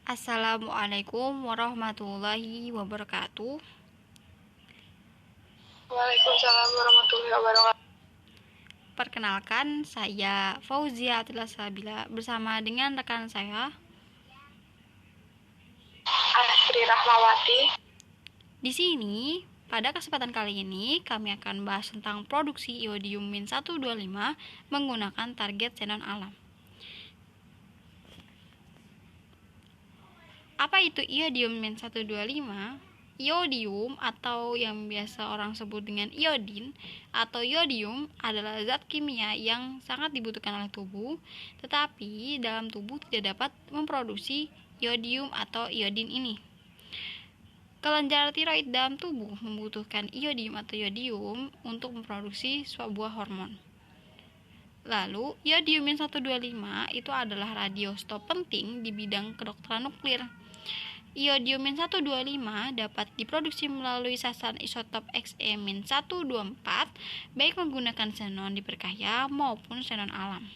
Assalamualaikum warahmatullahi wabarakatuh. Waalaikumsalam warahmatullahi wabarakatuh. Perkenalkan, saya Fauzia Atila Sabila bersama dengan rekan saya Astri Rahmawati. di sini. Pada kesempatan kali ini, kami akan bahas tentang produksi iodium Min-125 menggunakan target xenon alam. Apa itu iodium Min-125? Iodium atau yang biasa orang sebut dengan iodin atau iodium adalah zat kimia yang sangat dibutuhkan oleh tubuh, tetapi dalam tubuh tidak dapat memproduksi iodium atau iodin ini. Kelenjar tiroid dalam tubuh membutuhkan iodium atau iodium untuk memproduksi sebuah hormon. Lalu, iodium Min-125 itu adalah radiostop penting di bidang kedokteran nuklir. Iodium Min-125 dapat diproduksi melalui sasaran isotop Xe-124 baik menggunakan xenon diperkaya maupun xenon alam.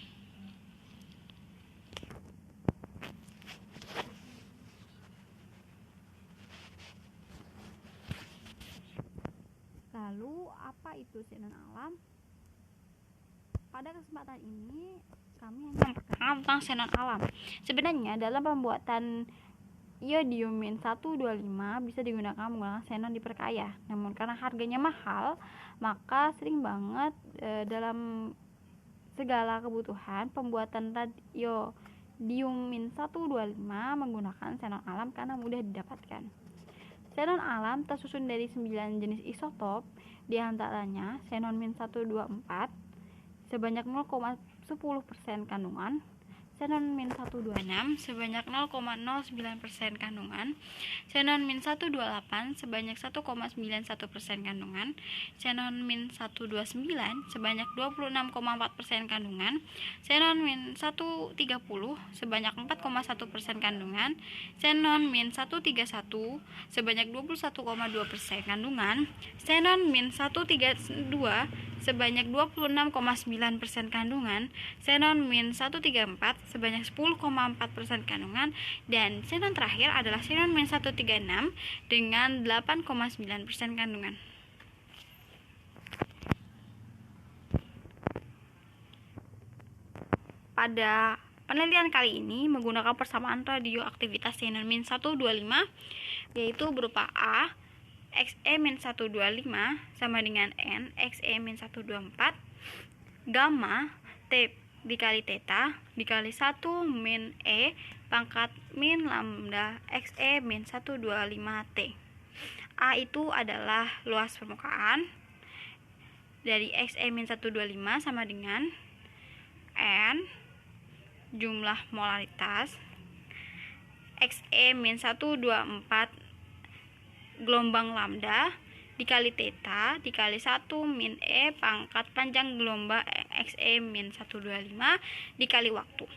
Lalu, apa itu xenon alam? Pada kesempatan ini, kami akan memperkenalkan tentang xenon alam. Sebenarnya, dalam pembuatan iodium Min-125 bisa digunakan menggunakan xenon diperkaya. Namun karena harganya mahal, maka sering banget dalam segala kebutuhan pembuatan iodium Min-125 menggunakan xenon alam karena mudah didapatkan. Xenon alam tersusun dari 9 jenis isotop, diantaranya xenon Min-124 sebanyak 0,10% kandungan, xenon Min-126 sebanyak 0,09% kandungan, xenon Min-128 sebanyak 1,91% kandungan, xenon Min-129 sebanyak 26,4% kandungan, xenon Min-130 sebanyak 4,1% kandungan, xenon Min-131 sebanyak 21,2% kandungan, xenon Min-132 sebanyak 26,9% kandungan, xenon Min-134 sebanyak 10,4% kandungan, dan xenon terakhir adalah xenon Min-136 dengan 8,9% kandungan. Pada penelitian kali ini menggunakan persamaan radioaktivitas xenon Min-125 yaitu berupa A Xe-125 sama dengan N Xe-124, gamma T dikali theta dikali 1 min E pangkat min lambda Xe-125T. A itu adalah luas permukaan dari Xe-125 sama dengan N jumlah molaritas Xe-124 gelombang lambda dikali theta dikali 1 min E pangkat panjang gelombang Xe-125 dikali waktu.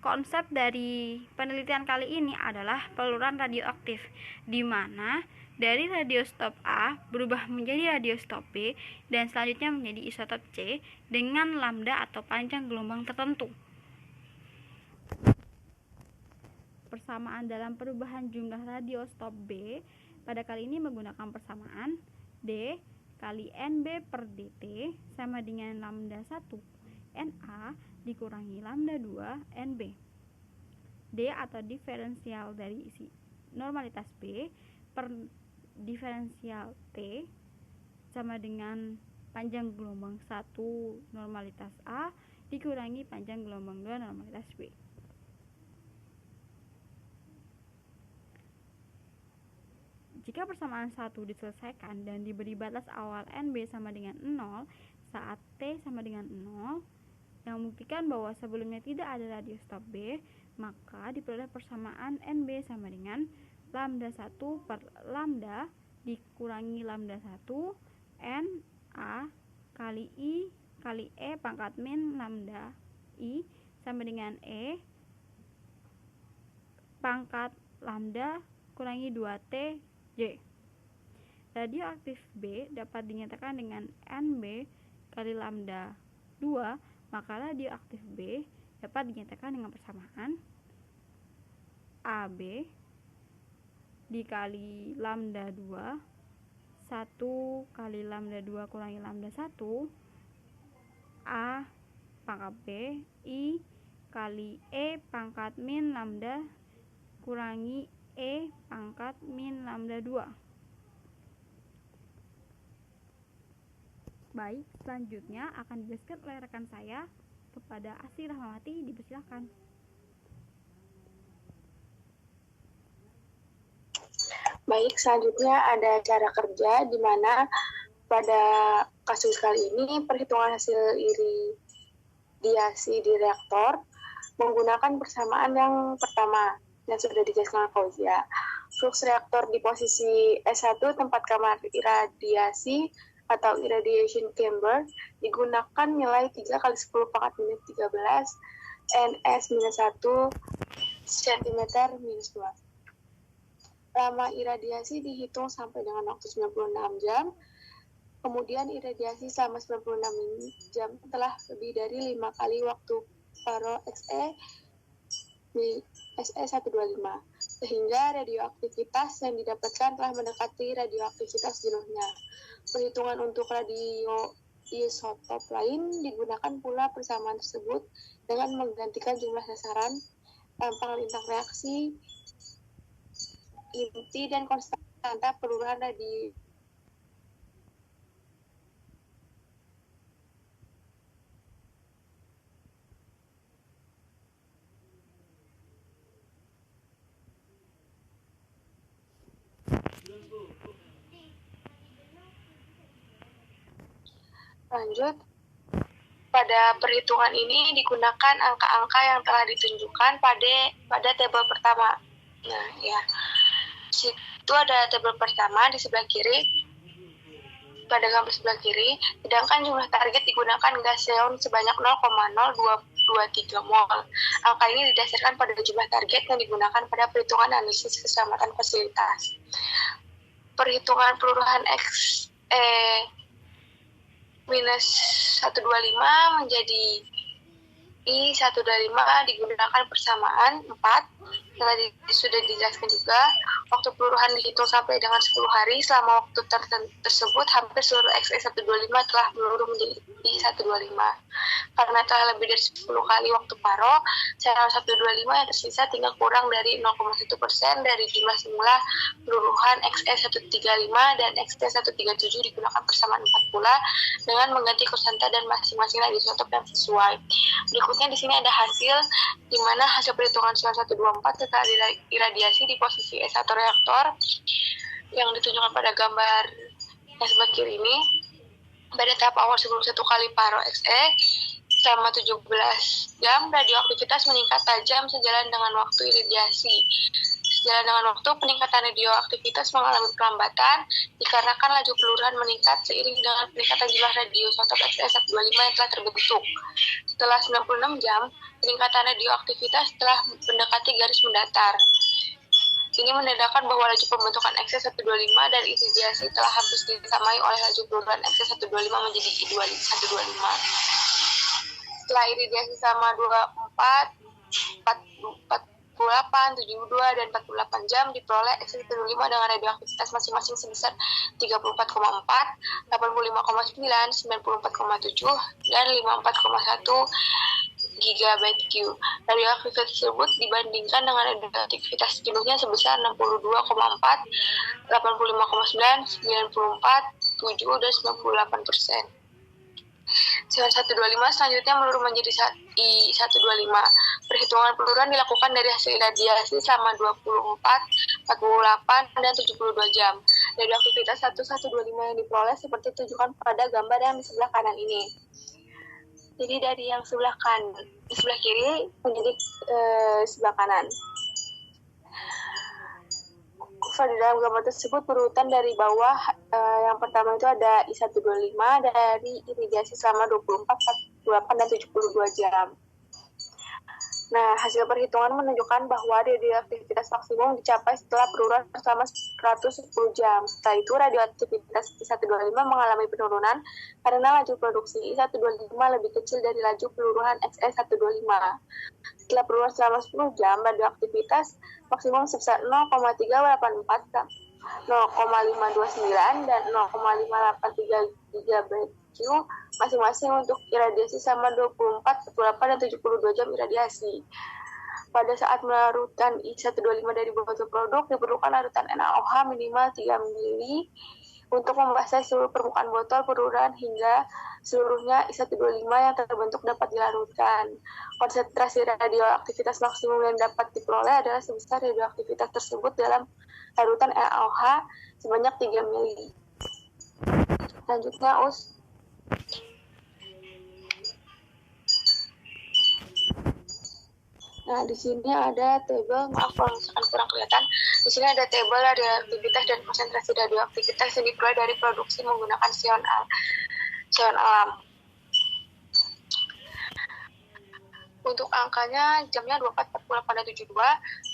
Konsep dari penelitian kali ini adalah peluruan radioaktif, di mana dari radiostop A berubah menjadi radiostop B dan selanjutnya menjadi isotop C dengan lambda atau panjang gelombang tertentu. Persamaan dalam perubahan jumlah radiostop B pada kali ini menggunakan persamaan D kali NB per DT sama dengan lambda 1 NA dikurangi lambda 2 NB. D atau diferensial dari isi normalitas B per diferensial T sama dengan panjang gelombang 1 normalitas A dikurangi panjang gelombang 2 normalitas B. Jika persamaan 1 diselesaikan dan diberi batas awal NB sama dengan 0 saat T sama dengan 0 yang membuktikan bahwa sebelumnya tidak ada radiostop B, maka diperoleh persamaan NB sama dengan lambda 1 per lambda dikurangi lambda 1 NA kali I kali E pangkat min lambda I sama dengan E pangkat lambda kurangi 2T J. Radioaktif B dapat dinyatakan dengan NB kali lambda 2 Maka radioaktif B dapat dinyatakan dengan persamaan AB dikali lambda 2 1 kali lambda 2 kurangi lambda 1 A pangkat B I kali E pangkat min lambda kurangi E pangkat min lambda 2. Baik, selanjutnya akan dijelaskan oleh rekan saya kepada Astri Rahmawati, dipersilakan. Baik, selanjutnya ada cara kerja di mana pada kasus kali ini perhitungan hasil iradiasi di reaktor menggunakan persamaan yang pertama yang sudah dijelaskan Fauzia. Flux reaktor di posisi S1 tempat kamar iradiasi atau irradiation chamber digunakan nilai 3 kali 10 pangkat minus 13 NS-1 cm minus 2. Lama iradiasi dihitung sampai dengan waktu 96 jam. Kemudian iradiasi selama 96 jam telah lebih dari 5 kali waktu paro SE125, sehingga radioaktivitas yang didapatkan telah mendekati radioaktivitas jenuhnya. Perhitungan untuk radioisotop lain digunakan pula persamaan tersebut dengan menggantikan jumlah sasaran, tampang lintang reaksi, inti, dan konstanta peluruhan Lanjut, pada perhitungan ini digunakan angka-angka yang telah ditunjukkan pada tabel pertama. Nah, ya, situ ada tabel pertama di sebelah kiri, pada gambar sebelah kiri, sedangkan jumlah target digunakan gas neon sebanyak 0,0223 mol. Angka ini didasarkan pada jumlah target yang digunakan pada perhitungan analisis keselamatan fasilitas. Perhitungan peluruhan -125 menjadi I125 digunakan persamaan 4 yang tadi sudah dijelaskan juga. Waktu peluruhan dihitung sampai dengan 10 hari. Selama waktu tersebut hampir seluruh XE125 telah meluruh menjadi I125. Karena telah lebih dari 10 kali waktu paro, sel 125 yang tersisa tinggal kurang dari 0,1% dari jumlah semula peluruhan XE135 dan XE137 digunakan persamaan 4 pula dengan mengganti konstanta dan masing-masing radioisotop yang sesuai. Berikutnya di sini ada hasil di mana hasil perhitungan 124 setelah iradiasi di posisi S1 reaktor yang ditunjukkan pada gambar yang sebelah kiri ini. Pada tahap awal sebelum 1 kali paro XE selama 17 jam, radioaktivitas meningkat tajam sejalan dengan waktu iradiasi. Sejalan dengan waktu, peningkatan radioaktivitas mengalami pelambatan dikarenakan laju peluruhan meningkat seiring dengan peningkatan jumlah radioisotop XE125 yang telah terbentuk. Setelah 96 jam, peningkatan radioaktivitas telah mendekati garis mendatar. Ini menandakan bahwa laju pembentukan XE125 dan iradiasi telah hampir disamai oleh laju peluruhan XE125 menjadi I125. Setelah iradiasi selama 24, 48, 72, dan 48 jam diperoleh XE125 dengan radioaktivitas masing-masing sebesar 34,4, 85,9, 94,7, dan 54,1 GBq. Radioaktivitas tersebut dibandingkan dengan radioaktivitas jenuhnya sebesar 62,4, 85,9, 94, 7, dan 98%. Sel 125 selanjutnya meluruh menjadi I125. Perhitungan peluruhan dilakukan dari hasil iradiasi selama 24, 48, dan 72 jam. Radioaktivitas 1125 yang diperoleh seperti ditunjukkan pada gambar yang di sebelah kanan ini. Jadi dari yang sebelah di sebelah kiri menjadi sebelah kanan. Pada dalam gambar tersebut berurutan dari bawah, yang pertama itu ada I125 dari iradiasi selama 24, 48, dan 72 jam. Nah, hasil perhitungan menunjukkan bahwa radioaktivitas maksimum dicapai setelah penurunan selama 110 jam. Setelah itu, radioaktivitas I-125 mengalami penurunan karena laju produksi I-125 lebih kecil dari laju peluruhan XE-125. Setelah penurunan selama 10 jam, radioaktivitas maksimum sebesar 0,384, 0,529, dan 0,583 GBq masing-masing untuk iradiasi selama 24, 48, dan 72 jam iradiasi. Pada saat melarutkan I-125 dari botol produk, diperlukan larutan NaOH minimal 3 mili untuk membasahi seluruh permukaan botol peluruhan hingga seluruhnya I-125 yang terbentuk dapat dilarutkan. Konsentrasi radioaktivitas maksimum yang dapat diperoleh adalah sebesar radioaktivitas tersebut dalam larutan NaOH sebanyak 3 mili. Selanjutnya, Us. Nah, di sini ada tabel, maaf kalau misalkan kurang kelihatan. Di sini ada tabel radioaktivitas dan konsentrasi radioaktivitas yang diperoleh dari produksi menggunakan sion alam. Untuk angkanya jamnya 24, 48, dan 72,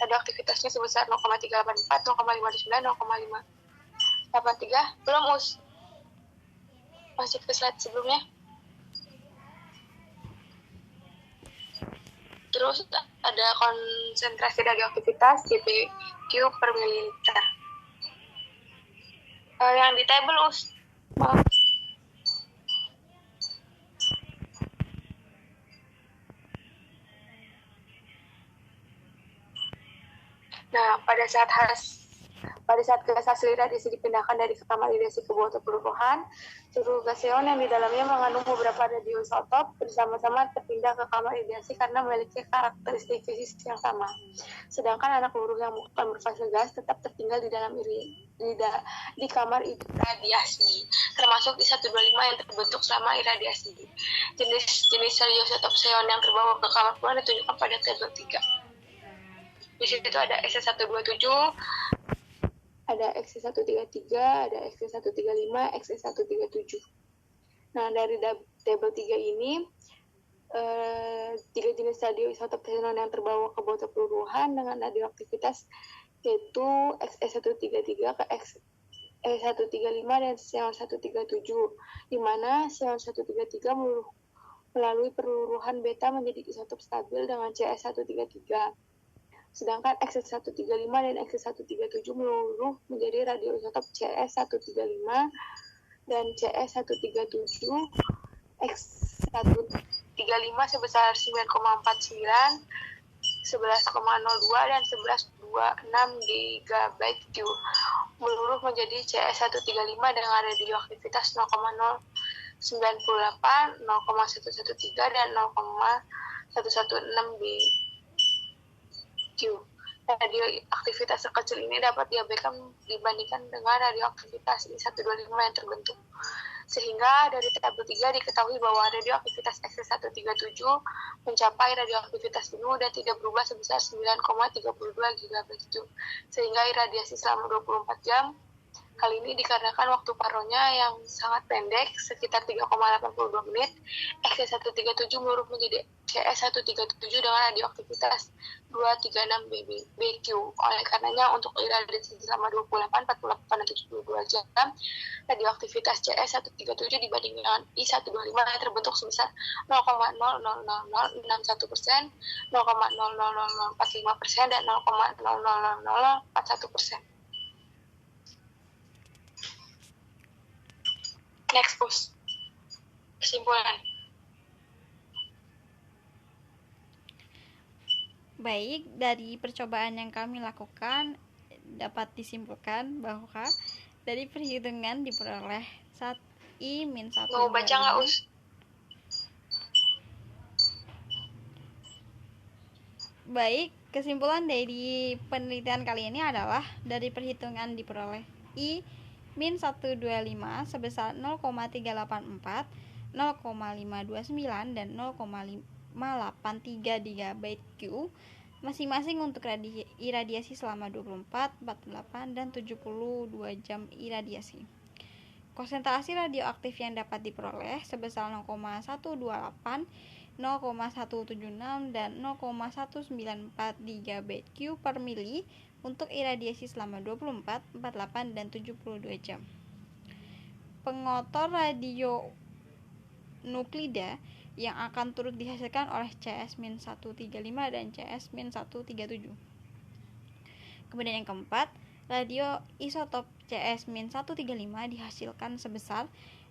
radioaktivitasnya sebesar 0,384, 0,529, 0,583. Belum, Us. Masih ke slide sebelumnya. Terus ada konsentrasi radioaktivitas GBq per mililiter. Yang di tabel, Us. Nah, pada saat gas hasil radiasi dipindahkan dari kamar radiasi ke botol peluruhan, seluruh gas neon yang di dalamnya mengandung beberapa radioisotop bersama-sama terpindah ke kamar radiasi karena memiliki karakteristik fisik yang sama. Sedangkan anak peluru yang bukan berfase gas tetap tertinggal di dalam di kamar iradiasi, termasuk I-125 yang terbentuk selama iradiasi. Jenis radioisotop xenon yang terbawa ke kamar peluruhan ditunjukkan pada tabel 3. Di situ ada XE127, ada XE133, ada XE135, XE137. Nah, dari tabel 3 ini, 3 jenis radioisotop xenon yang terbawa ke botol peluruhan dengan radioaktivitas yaitu XE133 ke XE135 dan xenon 137, di mana xenon 133 melalui peluruhan beta menjadi isotop stabil dengan CS133. Sedangkan XE135 dan XE137 meluruh menjadi radioisotop CS135 dan CS137. X135 sebesar 9,49, 11,02, dan 11,26 GBq meluruh menjadi CS135 dengan radioaktivitas 0,098, 0,113, dan 0,116 BQ. Radioaktivitas sekecil ini dapat diabaikan dibandingkan dengan radioaktivitas I-125 yang terbentuk. Sehingga dari tabel 3 diketahui bahwa radioaktivitas XE137 mencapai radioaktivitas penuh dan tidak berubah sebesar 9,32 GBq, sehingga iradiasi selama 24 jam. Hal ini dikarenakan waktu paronya yang sangat pendek, sekitar 3,82 menit. XE137 meluruh menjadi CS137 dengan radioaktivitas 236 BQ. Oleh karenanya, untuk iradiasi selama 28, 48, dan 72 jam, radioaktivitas CS137 dibanding dengan I-125 yang terbentuk sebesar 0,00061%, 0,00045%, dan 0,00041%. Next, Us. Kesimpulan. Baik, dari percobaan yang kami lakukan dapat disimpulkan bahwa dari perhitungan diperoleh saat I-1 Mau baca nggak, Us? Baik, kesimpulan dari penelitian kali ini adalah dari perhitungan diperoleh I-125 sebesar 0,384, 0,529, dan 0,583 GBq masing-masing untuk iradiasi selama 24, 48, dan 72 jam iradiasi. Konsentrasi radioaktif yang dapat diperoleh sebesar 0,128, 0,176 dan 0,1943 BQ per mili untuk iradiasi selama 24, 48, dan 72 jam. Pengotor radionuklida yang akan turut dihasilkan oleh CS-135 dan CS-137. Kemudian yang keempat, radioisotop CS-135 dihasilkan sebesar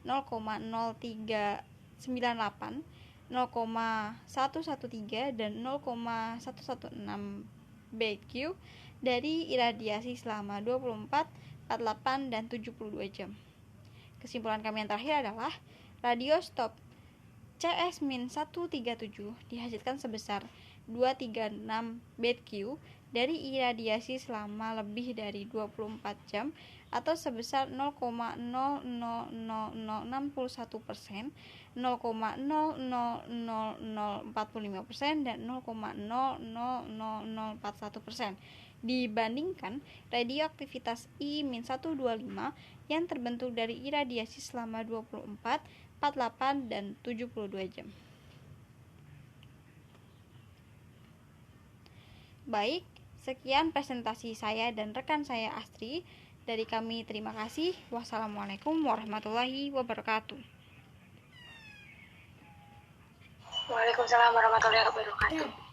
0,0398, 0,113 dan 0,116 BQ dari iradiasi selama 24, 48, dan 72 jam. Kesimpulan kami yang terakhir adalah radiostop CS-137 dihasilkan sebesar 236 BQ dari iradiasi selama lebih dari 24 jam atau sebesar 0,00061%, 0,00045% dan 0,00041% dibandingkan radioaktivitas I-125 yang terbentuk dari iradiasi selama 24, 48, dan 72 jam. Baik, sekian presentasi saya dan rekan saya Astri. Dari kami terima kasih. Wassalamualaikum warahmatullahi wabarakatuh. Waalaikumsalam warahmatullahi wabarakatuh.